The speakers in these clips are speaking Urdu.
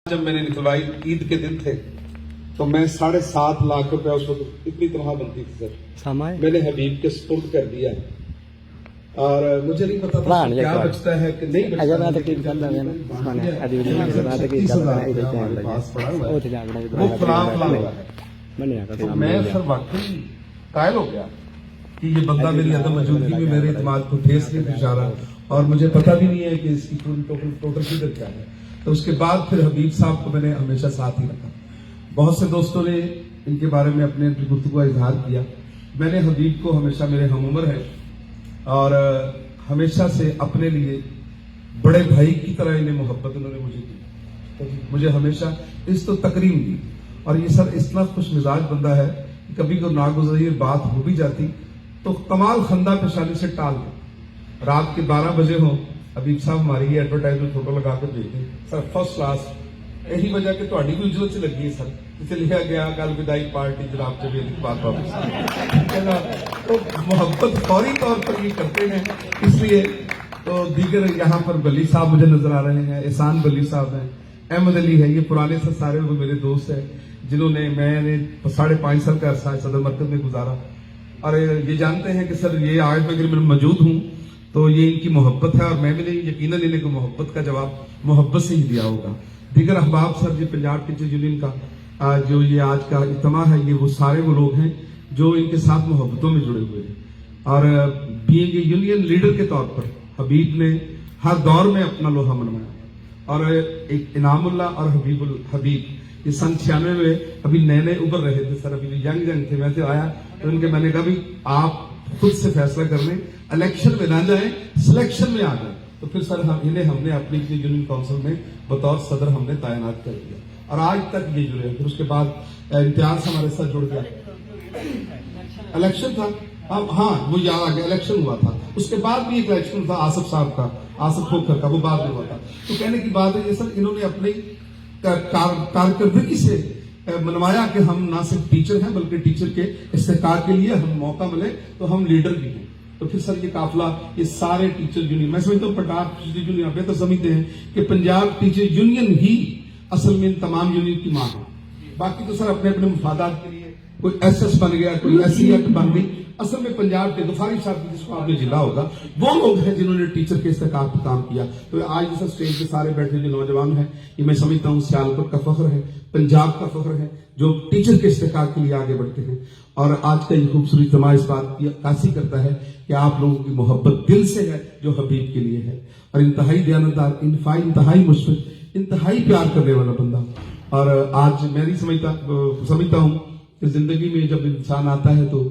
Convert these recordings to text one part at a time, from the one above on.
جب میں نے نکلوائی عید کے دن تھے تو میں 7.5 لاکھ روپے اس وقت اتنی طرح بنتی تھی سر، میں نے حبیب کے سپرد کر دیا اور مجھے نہیں پتا تھا کیا بچتا ہے کہ نہیں بچتا وہ فلاں ہوگا ہے۔ تو میں سر واقعی قائل ہو گیا کہ یہ بندہ میری عدم موجودگی میں میرے اعتماد کو ٹھیس نہیں پہنچا رہا اور مجھے پتا بھی نہیں ہے کہ اس کی ٹوٹل فگر کیا ہے۔ تو اس کے بعد پھر حبیب صاحب کو میں نے ہمیشہ ساتھ ہی رکھا۔ بہت سے دوستوں نے ان کے بارے میں اپنے گفتگو کا اظہار کیا۔ میں نے حبیب کو ہمیشہ میرے ہم عمر ہے اور ہمیشہ سے اپنے لیے بڑے بھائی کی طرح انہیں محبت انہوں نے مجھے دی، مجھے ہمیشہ اس تو تکریم دی اور یہ سر اتنا خوش مزاج بندہ ہے کہ کبھی کوئی ناگزیر بات ہو بھی جاتی تو کمال خندہ پیشانی سے ٹال دے۔ رات کے 12 بجے ہوں حبیب صاحب ہماری یہ ایڈورٹائزمنٹ فوٹو لگا کے بھیج دیں سر فرسٹ کلاس، یہی وجہ کہ تھوڑی کوئی ضرورت سے لگی ہے سر، اسے لکھا گیا کل بدائی پارٹی جناب جویل اقبال واپس۔ تو محبت فوری طور پر یہ کرتے ہیں، اس لیے تو دیگر یہاں پر بلی صاحب مجھے نظر آ رہے ہیں، احسان بلی صاحب ہیں، احمد علی ہے، یہ پرانے سے سارے وہ میرے دوست ہیں جنہوں نے میں نے 5.5 سال کا عرصہ صدر مرکز میں گزارا اور یہ جانتے ہیں کہ سر یہ آج میں اگر میں موجود ہوں تو یہ ان کی محبت ہے اور میں بھی نہیں یقیناً انہیں کو محبت کا جواب محبت سے ہی دیا ہوگا۔ دیگر احباب سر، یہ پنجاب ٹیچر یونین کا جو یہ آج کا اجتماع ہے، یہ وہ سارے وہ لوگ ہیں جو ان کے ساتھ محبتوں میں جڑے ہوئے ہیں اور بینگ اے یونین لیڈر کے طور پر حبیب نے ہر دور میں اپنا لوہا منوایا اور ایک انعام اللہ اور حبیب یہ سن 96 میں ابھی نئے نئے ابھر رہے تھے سر، ابھی ینگ تھے۔ میں تو آیا تو ان کے میں نے کہا بھی آپ خود سے فیصلہ کر لیں، الیکشن میں نہ جائیں، سلیکشن میں آ جائیں۔ تو پھر سر انہیں ہم نے اپنی یونین کونسل میں بطور صدر ہم نے تعینات کر دیا اور آج تک یہ جڑے۔ پھر اس کے بعد امتیاز ہمارے ساتھ جڑ گیا، الیکشن تھا، ہاں وہ یاد آ گیا، الیکشن ہوا تھا۔ اس کے بعد بھی ایک الیکشن تھا آصف صاحب کا، آصف کھوکھر کا، وہ بعد میں ہوا تھا۔ تو کہنے کی بات ہے یہ سر، انہوں نے اپنی کارکردگی سے منوایا کہ ہم نہ صرف ٹیچر ہیں بلکہ ٹیچر کے استحقاق کے لیے ہم موقع ملے تو ہم لیڈر بھی ہیں۔ تو پھر سر یہ قافلہ، یہ سارے ٹیچر یونین، میں سمجھتا ہوں پنجاب ٹیچر یونین، آپ بہتر سمجھتے ہیں کہ پنجاب ٹیچر یونین ہی اصل میں ان تمام یونین کی ماں ہے۔ باقی تو سر اپنے اپنے مفادات کے لیے کوئی ایس ایس بن گیا، کوئی ایس سی ایکٹ بن گئی، اصل میں پنجاب کے غفاری صاحب جس کو آپ نے جلا ہوگا وہ لوگ ہیں جنہوں نے ٹیچر کے استحقاق پر کام کیا۔ تو آج جیسا اسٹیج پہ سارے بیٹھے جو نوجوان ہیں، یہ میں سمجھتا ہوں سیالکوٹ کا فخر ہے، پنجاب کا فخر ہے، جو ٹیچر کے استحقاق کے لیے آگے بڑھتے ہیں۔ اور آج کا یہ خوبصورت اجتماع اس بات کی عکاسی کرتا ہے کہ آپ لوگوں کی محبت دل سے ہے جو حبیب کے لیے ہے، اور انتہائی دیانتدار، انتہائی مشفق، انتہائی پیار کرنے والا بندہ۔ اور آج میں نہیں سمجھتا ہوں کہ زندگی میں جب انسان آتا ہے تو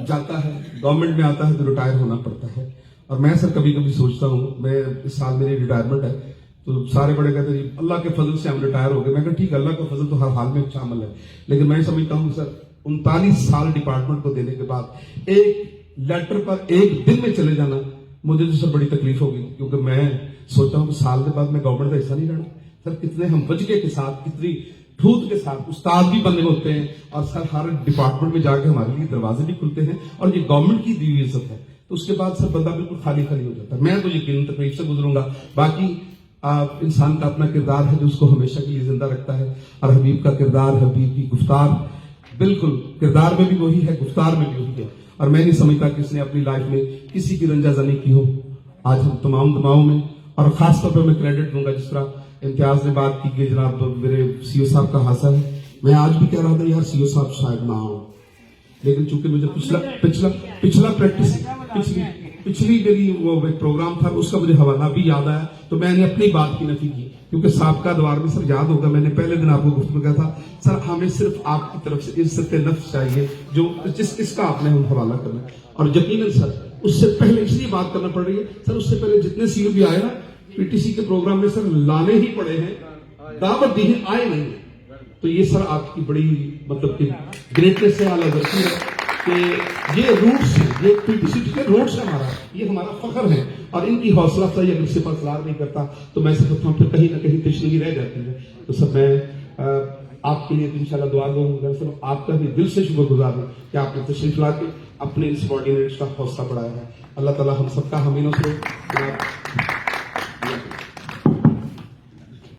جاتا ہے، گورنمنٹ میں آتا ہے تو ریٹائر ہونا پڑتا ہے۔ اور میں سر کبھی کبھی سوچتا ہوں، میں اس سال میری ریٹائرمنٹ ہے تو سارے بڑے کہتے ہیں اللہ کے فضل سے ہم ریٹائر ہو گئے۔ میں کہا ٹھیک ہے، اللہ کا فضل تو ہر حال میں شامل ہے، لیکن میں سمجھتا ہوں سر 39 سال ڈپارٹمنٹ کو دینے کے بعد ایک لیٹر پر ایک دن میں چلے جانا مجھے تو سر بڑی تکلیف ہوگی، کیونکہ میں سوچتا ہوں کہ سال کے بعد میں گورنمنٹ کا حصہ نہیں رہنا۔ سر کتنے ہم وجگے کے ساتھ، کتنی ٹھوٹ کے ساتھ استاد بھی بنے ہوتے ہیں اور سر ہر ڈپارٹمنٹ میں جا کے ہمارے لیے دروازے بھی کھلتے ہیں اور یہ گورنمنٹ کی دی ہوئی عزت ہے۔ تو اس کے بعد سر بندہ بالکل خالی خالی ہو جاتا ہے۔ میں تو یقیناً تکلیف سے گزروں گا، باقی انسان کا اپنا کردار ہے جو اس کو ہمیشہ کے لیے زندہ رکھتا ہے، اور حبیب کا کردار، حبیب کی گفتار بالکل کردار میں بھی وہی ہے، گفتار میں بھی وہی ہے، اور میں نہیں سمجھتا کہ اس نے اپنی لائف میں کسی کی رنجہ زنی کی ہو۔ آج ہم تمام دماؤں میں، اور خاص طور پر میں کریڈٹ دوں گا جس طرح امتیاز نے بات کی کہ جناب میرے سی او صاحب کا حاصل ہے، میں آج بھی کہہ رہا تھا یار سی او صاحب شاید نہ ہوں، لیکن چونکہ مجھے پچھلا پریکٹس پچھلی میری وہ ایک پروگرام تھا اس کا مجھے حوالہ بھی یاد آیا تو میں نے اپنی بات کی نفی کی، کیونکہ سابقہ دوار میں سر یاد ہوگا میں نے پہلے دن آپ کو گفتگو کیا تھا سر ہمیں صرف آپ کی طرف سے عزت نفس چاہیے جو اس کا آپ نے حوالہ کرنا ہے، اور یقیناً سر اس سے پہلے اس لیے بات کرنا پڑ رہی ہے سر، اس سے پہلے جتنے سی او بھی آئے نا پی ٹی سی کے پروگرام میں سر لانے ہی پڑے ہیں، دعوت دی ہے، آئے نہیں، تو یہ سر آپ کی بڑی مطلب کہ گریٹنس سے اعلیٰ ورثی ہے کہ یہ روٹس ہیں، یہ پی ٹی سی کے روٹس ہے، یہ ہمارا فخر ہے، اور ان کی حوصلہ افزائی اگر صرف اصرار نہیں کرتا تو میں سمجھتا ہوں پھر کہیں نہ کہیں تشنگی رہ جاتی ہے۔ تو سر میں آپ کے لیے انشاءاللہ دعا دوں گا، سر آپ کا بھی دل سے شکر گزار ہوں کہ آپ نے تشریف لا کے اپنے ان سبارڈینیٹس کا حوصلہ بڑھایا ہے۔ اللہ تعالیٰ ہم سب کا حامی نصر ہو۔